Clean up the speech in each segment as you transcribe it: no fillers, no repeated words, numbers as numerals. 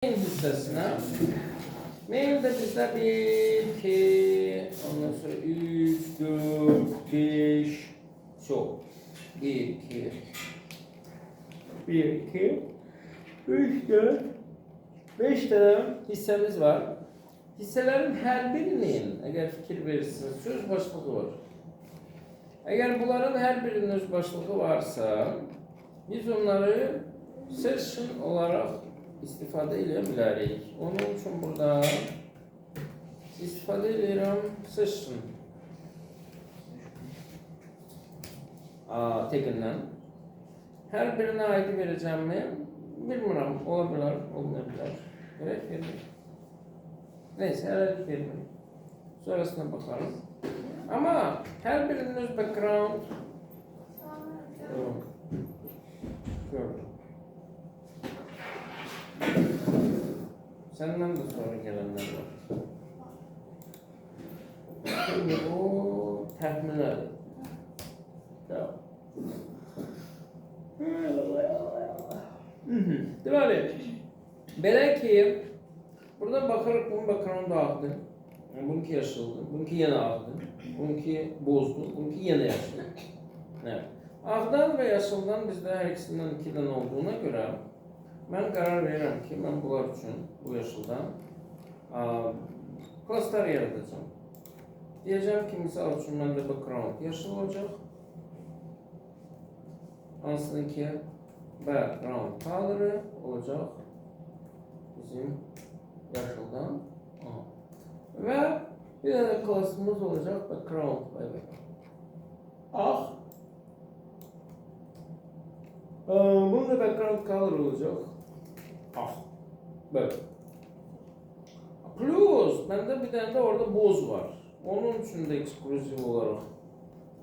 Main hissesine. Main'de bizde 1, 2, ondan sonra 3, 4, 5, çok. 1, 2, 1, 2, 3, 4, 5 tane hissemiz var. Hisselerin her birinin, eğer fikir verirsiniz, söz başlığı var. Eğer bunların her birinin öz başlığı varsa, biz onları session olarak istifade edebiliriz. Onun için burada istifade ediyorum session tekinden. Her birine ID vereceğim mi? Bilmiyorum. Olabilir, olmayabilir. Evet, vermeyeyim. Neyse, herhalde vermeyeyim. Sonrasına bakalım. Ama her birinin öz background gördüm. Senden de sonra gelenler var. Şimdi o tahminler. Tamam. Deməli, belə ki, burada baxarıq bunun background ağdı. Bununki yaşıldı, bununki yenə ağdı, bununki bozdu, bununki yenə yaşıldı. Evet. Ağdan ve yaşıldan bizdə hər ikisindən 2 dənə olduğuna görə mən qərar verirəm ki, mən bunlar üçün bu yaşıldan klaslar yaradacağım. Diyeceğim ki, misal üçün məndə background yaşıl olacaq. Hansının ki background color'ı olacaq bizim yaşıldan. Ve bir tane klasımız olacak background. Evet. Ağ. Bunun da background color olacak. Ah. Böyle. Plus, bende bir tane de orada boz var. Onun için de eksklusif olarak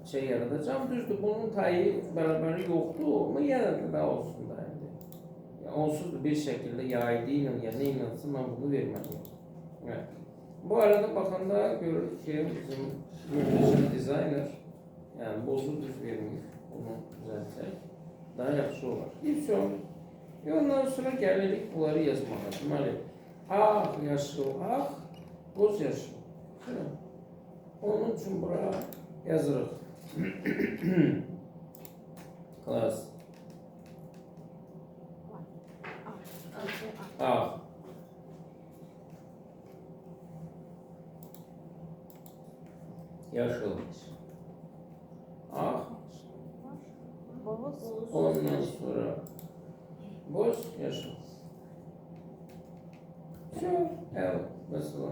şey yaratacağım. Düzdür, bunun tayı beraber yoktu ama yine de daha olsun da yani. Ya onsuz da bir şekilde yaydığıyla ya neyle ben bunu vermeliyim. Evet. Bu arada bakanda görürük ki bizim muhteşem designer yani bozu düz vermiş. Onu düzeltsek daha yaxşı olar. Bir son. Ondan sonra gelirik bunları yazmağa. Deməli, ağ, yaşıl, ağ, boz yaşıl. Onun için buraya yazırıq. Class. Ağ. Yaşıl. Ağ. Ondan sonra boz, yaşıl. Evet, mesela.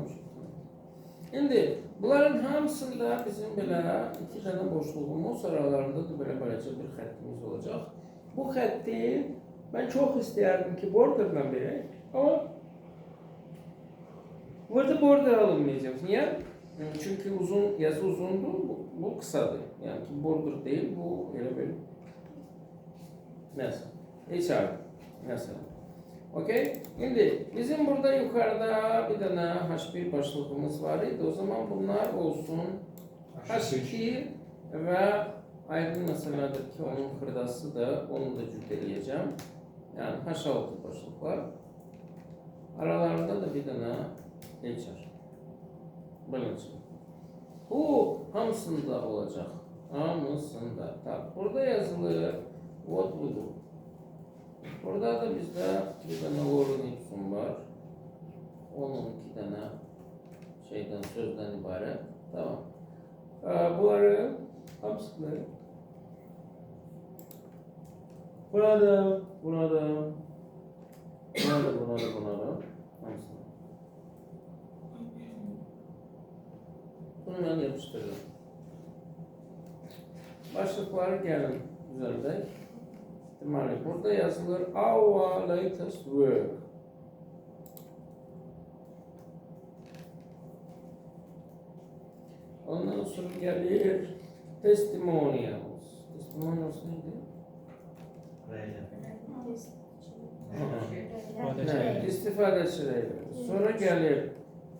Şimdi bunların hamısında bizim belə 2 tane boşluğumuz aralarında da böylece bir xəttimiz olacaq. Bu xətti ben çok istəyərdim ki borderla verək, ama burada border alınmayacaq. Niye? Çünkü uzun, yazı uzundu, bu kısadır. Yani ki border değil, bu elə bir mesela. HR mesela. Okey? Şimdi bizim burada yukarıda bir tane H1 başlığımız var idi. O zaman bunlar olsun H2 ve aydın meseledir ki onun kırdası da onu da cüteleyeceğim. Yani H6 başlıklar. Aralarında da bir tane HR. Böylece. Bu hamısında olacak. Hamısında. Tabi burada yazılır. What we do. Burada da bizde bir tane Warren Ipsum var. Onun 2 tane şeyden, sözden ibaret. Tamam. Bunları hamısını buna da hamısını. Bunu ben yapıştırırım. Başlıkları gelin üzerinde. Deməli, burada yazılır our latest work. Ondan sonra gelir testimonials. Testimonials neydi? Evet, istifadecileri. Sonra gelir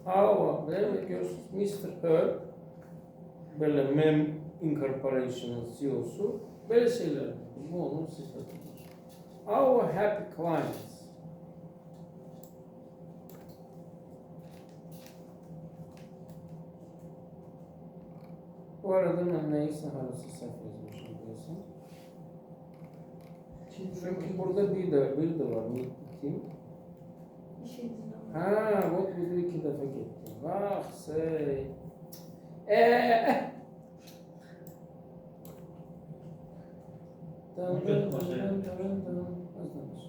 our ve görürsünüz Mr. Herb böyle Mem Incorporation'ın CEO'su böyle şeyler. Bu onun sıfatıdır. Our happy clients. Bu arada ben neyse harası səhv yazmışım diyorsun. Çünkü burada bir de var. Kim? Ha, bak bu 2 defa gitti. Bak say. Dın dın dın dın dın dın. Azlamış.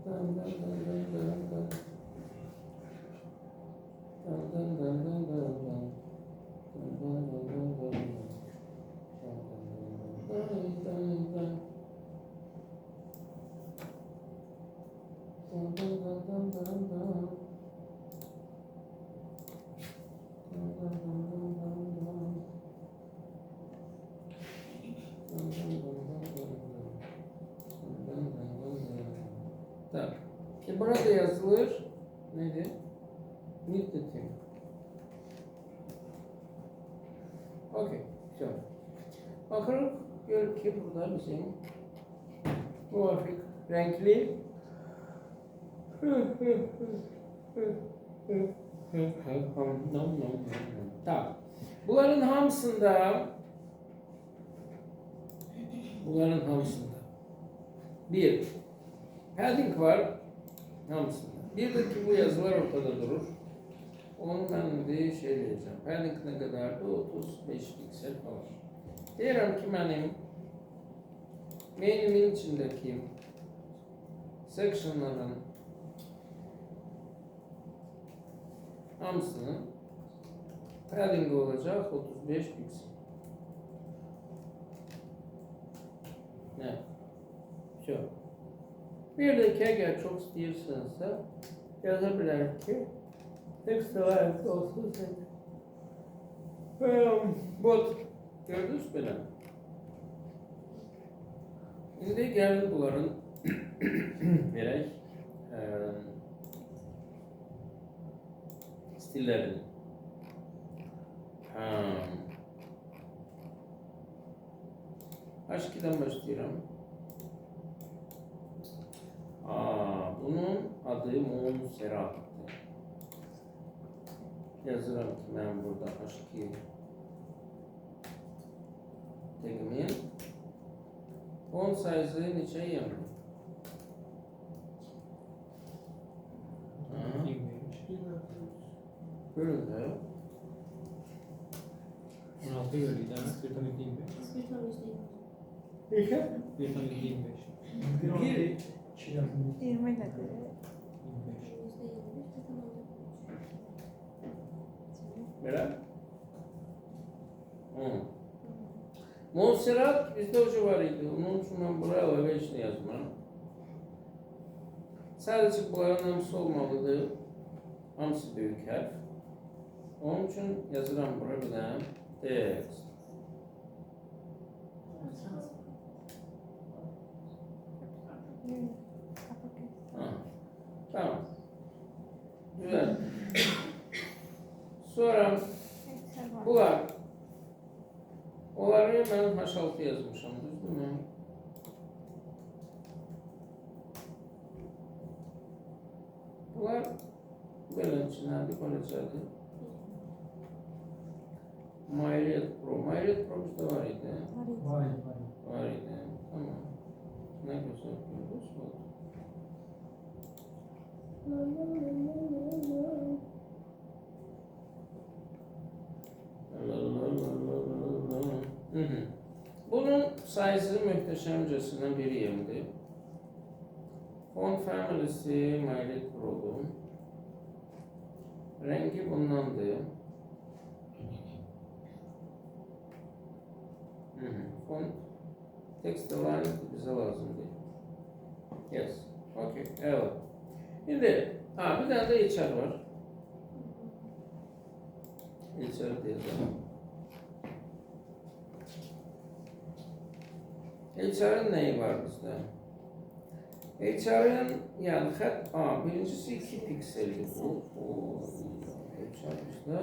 Dın dın dın dın dın dın. Dın dın dın dın dın dın. Dın dın dın dın dın dın. Dın dın dın dın. Dun dun dun dun dun dun. Dun dun dun dun dun dun. Dun dun dun dun dun dun. Dun dun dun dun dun. Tamam. Burada yazılır. Neydi? Nitekim. Okey. Güzel. Bakalım gör ki burada bizim muvafık renkli tamam. Bunların hamısında bir padding var hamısında. Bir de ki bu yazılar ortada durur. Onu ben de şey diyeceğim. Padding ne kadardı? 35 piksel falan. Diyelim ki benim içindeki sectionların hamısının padding olacak 35 piksel. Ne? Şu. Bir de ki eğer çok istiyorsanız da yazabilir ki text olarak olsun sen. Bot gördünüz mü? Şimdi geldi bunların gerek stillerini. H2'den başlayalım. Bunun adı Montserrat'tı. Yazıram ki ben burada H2 tegimin font size'ı neçe yanım? Görüldü. 16 görüldü değil mi? 1.25. Neçe? 1.25. Geri. 20 dedi. 25. Meral? Montserrat bizde hoca var idi. Onun için ben buraya elevation yazmam. Sadece bunların hamısı olmalıdır. Hamısı büyük harf. Onun için yazıram buraya bir tane text. Tamam. Güzel. Sonra bunlar. Onları ben H6 yazmışım. Düzdür mü? Bunlar böyle içine bir konuşacaktı. Maliyet Pro bizde var idi. Var idi. Tamam. Ne güzel yapıyoruz. Bunun size'ı muhteşemcesinden biriydi. Font family'si Maliyet Pro'du. Rengi bundandı. Font text align bize lazımdı. Yes. Okay. Evet. Şimdi bir tane de HR var. HR diyelim. HR'ın neyi var bizde? HR'ın yani birincisi 2 pikseldi bu. HR bizde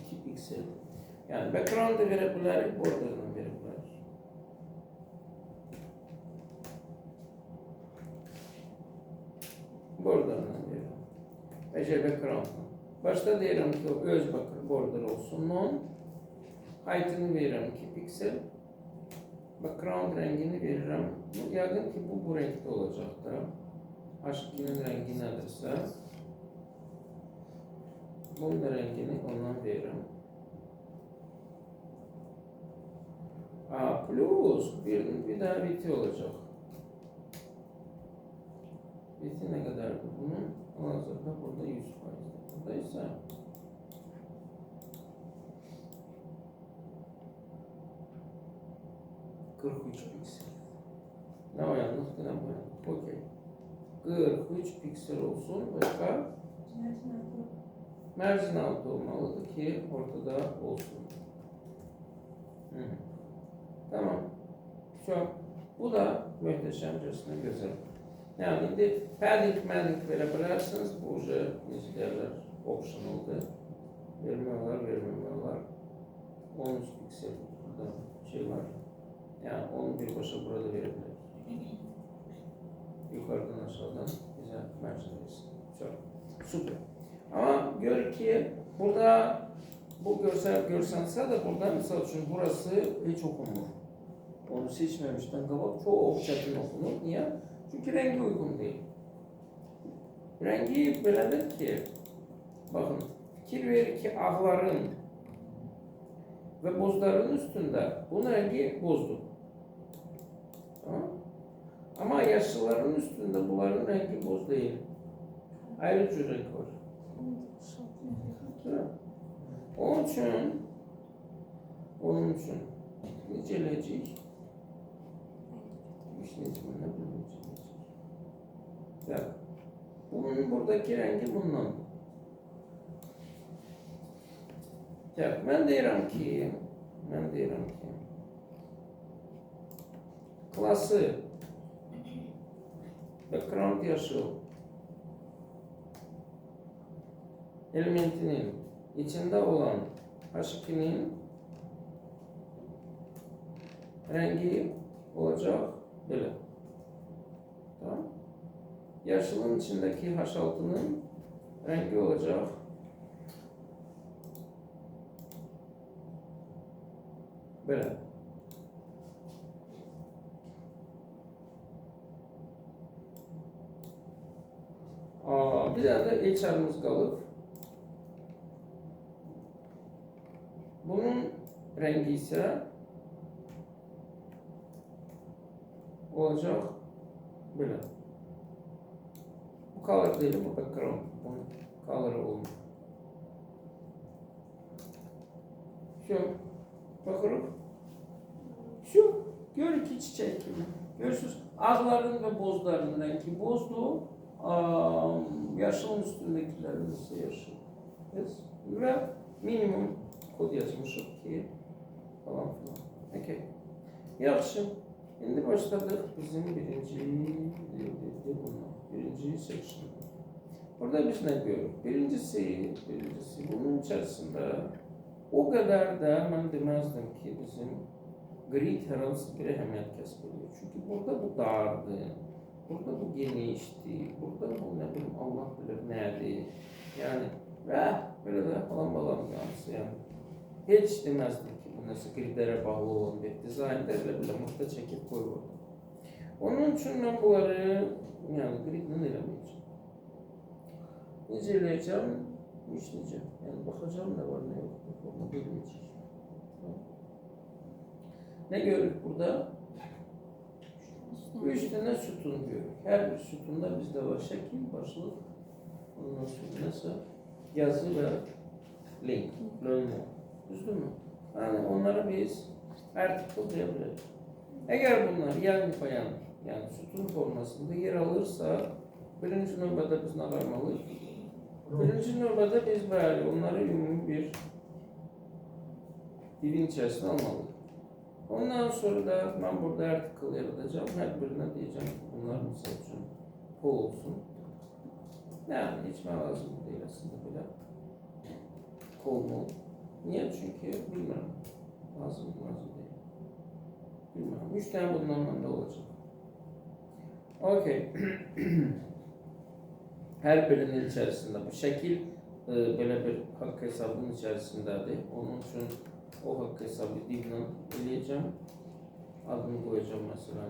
2 piksel. Yani background'ı verebilir, border'ını verebilir. Border'ını verir. Background'ını. Başta diyelim ki öz border olsun non. Height'ını verirəm 2 piksel. Background rengini verirəm. Yəqin ki bu renkdə olacaq da. H2'nin rengi nədirsə. Bunun da rengini ondan verirəm. Plus bir daha biti olacaq. Biti ne kadardı bunun? Hazırda burada 100%. Buradaysa ...43 piksel. Ne uyandık, ne uyandık. Okey. 43 piksel olsun. Başka? Mercin altı olmalıdır ki ortada olsun. Tamam. Şu bu da möhtəşəmcəsinə gözəl. Yani indi padding verə bilərsiniz. Bu uca necə deyirlər, optionaldır. Vermək olar. 13 piksel burada şey var. Yani onu birbaşa burada verebiliriz. Yukarıdan aşağıdan bize mercin versin. Çok süper. Ama gör ki burada bu görsənsə də burada misal üçün burası hiç okunmur. Onu seçmemişten qabaq çok çətin okunur. Niye? Çünkü rengi uygun değil. Rengi belədir ki, bakın fikir verir ki ağların ve bozların üstünde bunun rengi bozdu. Tamam. Ama yaşlıların üstünde bunların rengi boz değil. Ayrı cür renk var. Tamam. Onun için neceləcək? Ne bilmeyeceğiz. Ya, bunun buradaki rengi bundan. Ya, ben deyirəm ki, klası background yaşıl elementinin içinde olan H2'nin rengi olacak böyle. Tamam. Yaşılın içindeki H6'nın rengi olacak böyle. Bir daha da HR'ımız qalıb. Bunun rengi ise olacak böyle. Bu color değil, bu background. Bunun color'ı olmuş. Şu bakırıq. Şu gör ki çiçek gibi. Görürsünüz ağların ve bozların rengi bozdu. Yaşılın üstündekilerin ise yaşıl. Ve minimum kod yazmışıq ki falan filan. Okay. Yaxşı. Şimdi başladık bizim birinci section. Burada biz ne görürük? Birincisi bunun içerisinde o kadar da ben demezdim ki bizim grid her hansı bir əhəmiyyət kəsb ediyor. Çünkü burada bu dardı, burada bu genişti, burada bu ne bileyim Allah bilir nədir. Yani böyle de falan yansı yani. Hiç demezdim ki bu nasıl gridlere bağlı olan bir dizaynlarla bile mutlu çekip koyuyor. Onun için ben bunları yani gridden elemeyeceğim. İnceleyeceğim, işleyeceğim. Yani bakacağım ne var ne yok. Onu görmeyeceğim. Ne görürük burada? 3 tane sütun görürük. Her bir sütunda bizde var şekil, başlık, ondan sonra nasıl yazı ve link, bölümü. Düzdür mü? Yani onları biz article diyebiliriz. Eğer bunlar yan yani sütun formasında yer alırsa birinci növbədə biz nə qaymalıyıq? Birinci növbədə biz böyle onları ümumi bir dilin içerisine almalıyıq. Ondan sonra da ben burada article yaratacağım. Her birine diyeceğim ki bunlar misal için pol olsun. Yani hiç lazım değil aslında böyle. Pol mu? Niye? Çünkü bilmiyorum. Lazım değil. Bilmiyorum. 3 tane bundan da olacak. Okey. Her birinin içerisinde bu şekil böyle bir hak hesabının içerisindedir. Onun için o hak hesabı divle eləyəcəm. Adını koyacağım mesela.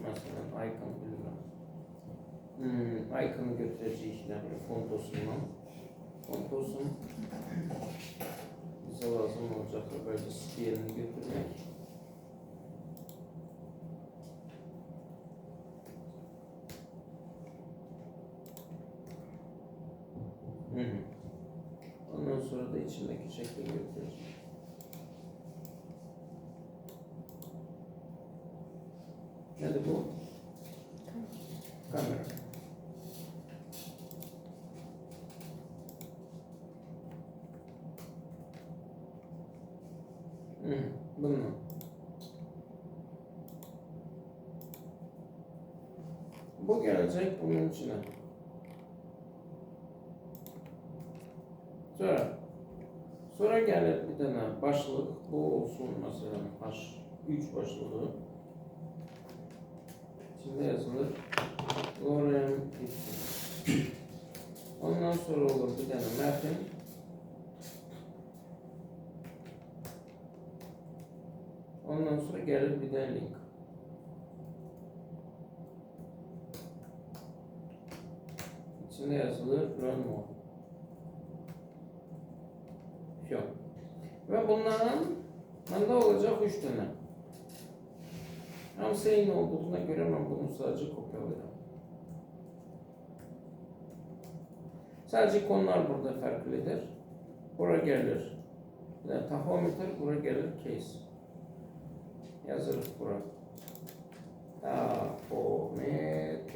Mesela icon bilmem. Icon'u götürəcəyiklər fontosundan. Fontosun bize lazım olacak. Böylece diğerini götürmek. Ondan sonra da içindeki şekli götüreceğim. Nedir bu? Kamera. Bunu. Bu gelecek bunun içine. Sonra gelir bir tane başlık. Bu olsun mesela H3 başlığı. İçinde yazılır. Lorem ipsum. Ondan sonra olur bir tane metin. Ondan sonra gelir bir tane link. İçinde yazılır learn more. Yok. Ve bunların bende olacak 3 tane. Hamısı eyni olduğuna göre ben bunu sadece kopyalayacağım. Sadece konular burada farklıdır. Buraya gelir. Tahometre, buraya gelir case. Yazırız buraya. Tahometre.